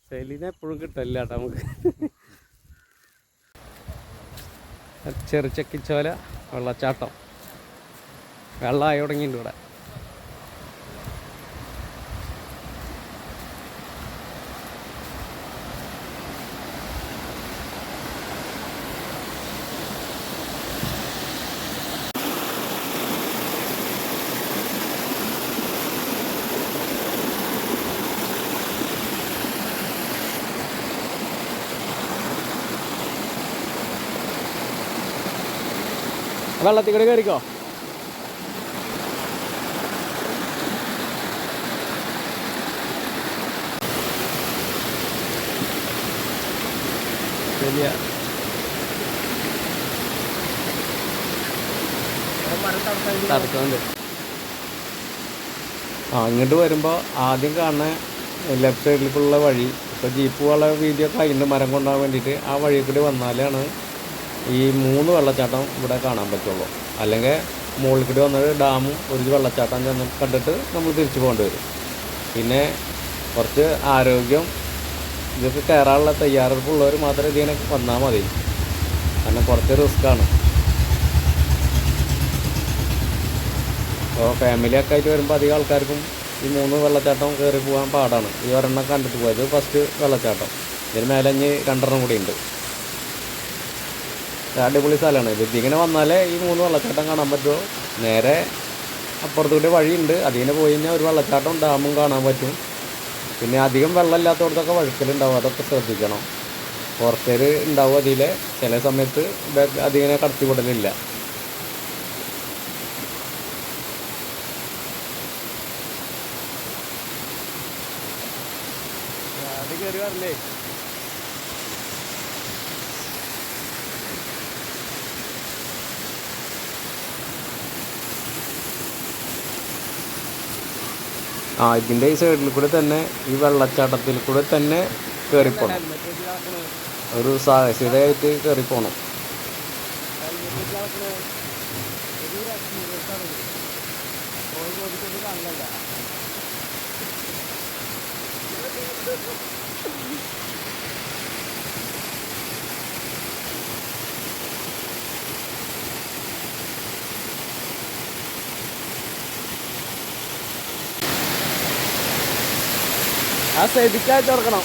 സെലിനെ എപ്പോഴും കിട്ടില്ല കേട്ടോ നമുക്ക്. ചെറുചക്കിച്ചോല വെള്ളച്ചാട്ടം വെള്ളമായി തുടങ്ങിയിട്ടുണ്ട് ഇവിടെ. വെള്ളത്തിൽ കൂടെ കയറിക്കോ. ശരിയാ. ഇങ്ങോട്ട് വരുമ്പോൾ ആദ്യം കാണുന്ന ലെഫ്റ്റ് സൈഡിലേക്കുള്ള വഴി, ഇപ്പോൾ ജീപ്പ് പോലുള്ള വീതിയോ കയ്യുണ്ട് മരം കൊണ്ടുപോകാൻ വേണ്ടിയിട്ട്. ആ വഴി കൂടി വന്നാലാണ് ഈ 3 വെള്ളച്ചാട്ടം ഇവിടെ കാണാൻ പറ്റുള്ളൂ. അല്ലെങ്കിൽ മുകളിൽ കൂടി വന്നത് ഡാമും ഒരു വെള്ളച്ചാട്ടം ചെന്ന് കണ്ടിട്ട് നമ്മൾ തിരിച്ചു പോകേണ്ടി വരും. പിന്നെ കുറച്ച് ആരോഗ്യം ഇതൊക്കെ കയറാനുള്ള തയ്യാറെടുപ്പുള്ളവർ മാത്രമേ ഇതിനെ വന്നാൽ മതി. കാരണം കുറച്ച് റിസ്ക്കാണ്. അപ്പോൾ ഫാമിലിയൊക്കെ ആയിട്ട് വരുമ്പോൾ അധികം ആൾക്കാർക്കും ഈ 3 വെള്ളച്ചാട്ടം കയറി പോകാൻ പാടാണ്. ഈ ഒരെണ്ണം കണ്ടിട്ട് പോയത് ഫസ്റ്റ് വെള്ളച്ചാട്ടം. ഇതിന് മേലെ 2 കൂടി ഉണ്ട്. അടിപൊളി സ്ഥലമാണ് ഇത്. ഇതിങ്ങനെ വന്നാലേ ഈ 3 വെള്ളച്ചാട്ടം കാണാൻ പറ്റുമോ. നേരെ അപ്പുറത്തുകൂടി വഴിയുണ്ട്, അതിനെ പോയി കഴിഞ്ഞാൽ ഒരു വെള്ളച്ചാട്ടം ഡാമും കാണാൻ പറ്റും. പിന്നെ അധികം വെള്ളമില്ലാത്തടത്തൊക്കെ വഴുക്കലുണ്ടാവും, അതൊക്കെ ശ്രദ്ധിക്കണം. ഫോറസ്റ്റുകാർ ഉണ്ടാവും അതിലെ. ചില സമയത്ത് അതിങ്ങനെ കടത്തി വിടലില്ല. അത് കയറി വരല്ലേ. ഇതിൻ്റെ ഈ സൈഡിൽ കൂടെ തന്നെ ഈ വെള്ളച്ചാട്ടത്തിൽ കൂടെ തന്നെ കയറിപ്പോണം. ഒരു സാഹസികതയായിട്ട് കയറിപ്പോണം. ആ സൈഡിക്കായി തുറക്കണം.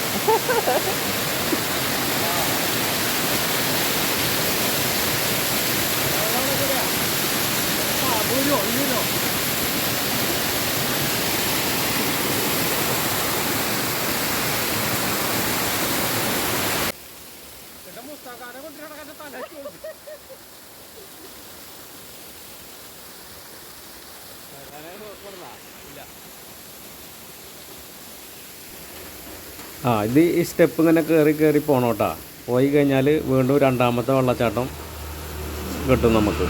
ഇത് ഈ സ്റ്റെപ്പ് ഇങ്ങനെ കയറി പോകണോട്ടാ. പോയി കഴിഞ്ഞാൽ വീണ്ടും 2ാമത്തെ വെള്ളച്ചാട്ടം കിട്ടും നമുക്ക്.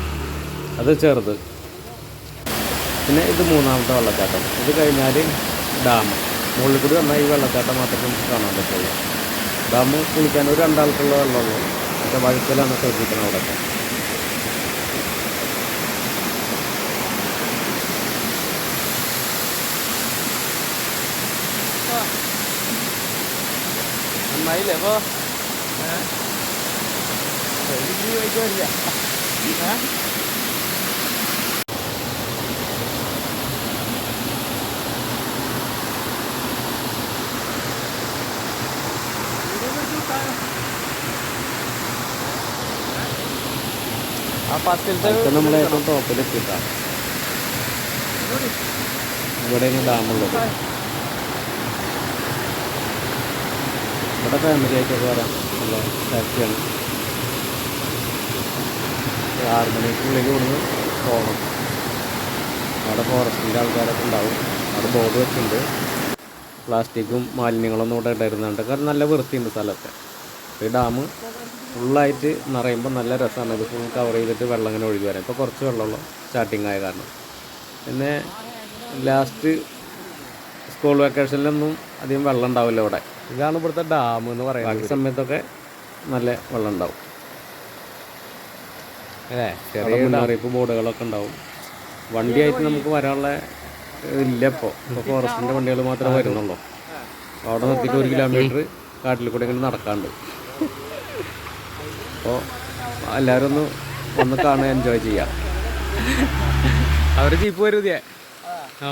അത് ചെറുത്. പിന്നെ ഇത് 3ാമത്തെ വെള്ളച്ചാട്ടം. ഇത് കഴിഞ്ഞാൽ ഡാം. മുകളിൽ കൂടി വന്നാൽ ഈ വെള്ളച്ചാട്ടം മാത്രമേ നമുക്ക് കാണാൻ പറ്റുള്ളൂ. ഡാം കുളിക്കാൻ ഒരു 2 ആൾക്കുള്ള വെള്ളമുള്ളൂ. പക്ഷേ വഴുക്കലാണ് ശ്രദ്ധിക്കണം അവിടെയൊക്കെ. നന്നായില്ലേ? അപ്പോൾ വയ്ക്കുമല്ല. ആ ഫസ്റ്റിലത്തെ നമ്മൾ ഏറ്റവും ടോപ്പിലെത്തിയിട്ടാണ്. ഇവിടെയാണ് ഡാമുള്ളത്. ഇവിടെ ഫാമിലി ആയിട്ടൊക്കെ വരാം. നല്ല ഹാപ്പിയാണ്. 6 മണിക്കുള്ളിൽ കൊടുന്ന് പോകണം. അവിടെ ഫോറസ്റ്റിൻ്റെ ആൾക്കാരൊക്കെ ഉണ്ടാവും. അവിടെ ബോർഡ് വെച്ചിട്ടുണ്ട്. പ്ലാസ്റ്റിക്കും മാലിന്യങ്ങളൊന്നും ഇവിടെ ഇടരുന്നുണ്ട്. കാരണം നല്ല വൃത്തിയുണ്ട് സ്ഥലത്തെ. ഈ ഡാം ഫുള്ളായിട്ട് നിറയുമ്പോൾ നല്ല രസമാണ്. ഇത് ഫുൾ കവർ ചെയ്തിട്ട് വെള്ളം ഇങ്ങനെ ഒഴുകി വരാം. ഇപ്പോൾ കുറച്ച് വെള്ളമുള്ള സ്റ്റാർട്ടിങ് ആയ കാരണം. പിന്നെ ലാസ്റ്റ് സ്കൂൾ വെക്കേഷനിലൊന്നും അധികം വെള്ളം ഉണ്ടാവില്ല ഇവിടെ. ഇതാണ് ഇവിടുത്തെ ഡാം എന്ന് പറയുന്നത്. ബാക്കി സമയത്തൊക്കെ നല്ല വെള്ളം ഉണ്ടാവും അല്ലേ. ചെറിയ മുന്നറിയിപ്പ് ബോർഡുകളൊക്കെ ഉണ്ടാവും. വണ്ടിയായിട്ട് നമുക്ക് വരാനുള്ള ഇല്ല. ഇപ്പോൾ ഫോറസ്റ്റിൻ്റെ വണ്ടികൾ മാത്രമേ വരുന്നുള്ളൂ. അവിടെ നിർത്തിയിട്ട് 1 കിലോമീറ്റർ കാട്ടിൽ കൂടെ ഇങ്ങനെ നടക്കാണ്ട്. അപ്പോൾ എല്ലാവരും ഒന്ന് കാണാൻ എൻജോയ് ചെയ്യാം. അവർ ജീപ്പ് വരും. ആ